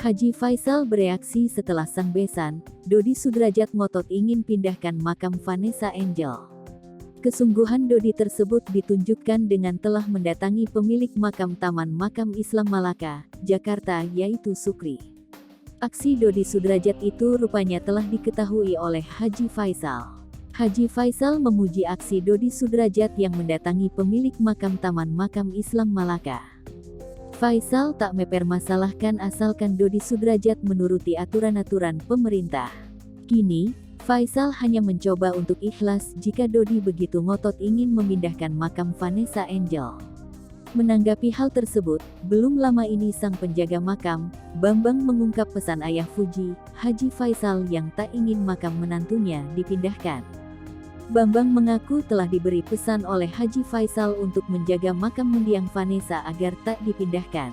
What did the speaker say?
Haji Faisal bereaksi setelah sang besan, Dodi Sudrajat ngotot ingin pindahkan makam Vanessa Angel. Kesungguhan Dodi tersebut ditunjukkan dengan telah mendatangi pemilik makam Taman Makam Islam Malaka, Jakarta yaitu Sukri. Aksi Dodi Sudrajat itu rupanya telah diketahui oleh Haji Faisal. Haji Faisal memuji aksi Dodi Sudrajat yang mendatangi pemilik makam Taman Makam Islam Malaka. Faisal tak mempermasalahkan asalkan Dodi Sudrajat menuruti aturan-aturan pemerintah. Kini, Faisal hanya mencoba untuk ikhlas jika Dodi begitu ngotot ingin memindahkan makam Vanessa Angel. Menanggapi hal tersebut, belum lama ini sang penjaga makam, Bambang mengungkap pesan ayah Fuji, Haji Faisal yang tak ingin makam menantunya dipindahkan. Bambang mengaku telah diberi pesan oleh Haji Faisal untuk menjaga makam mendiang Vanessa agar tak dipindahkan.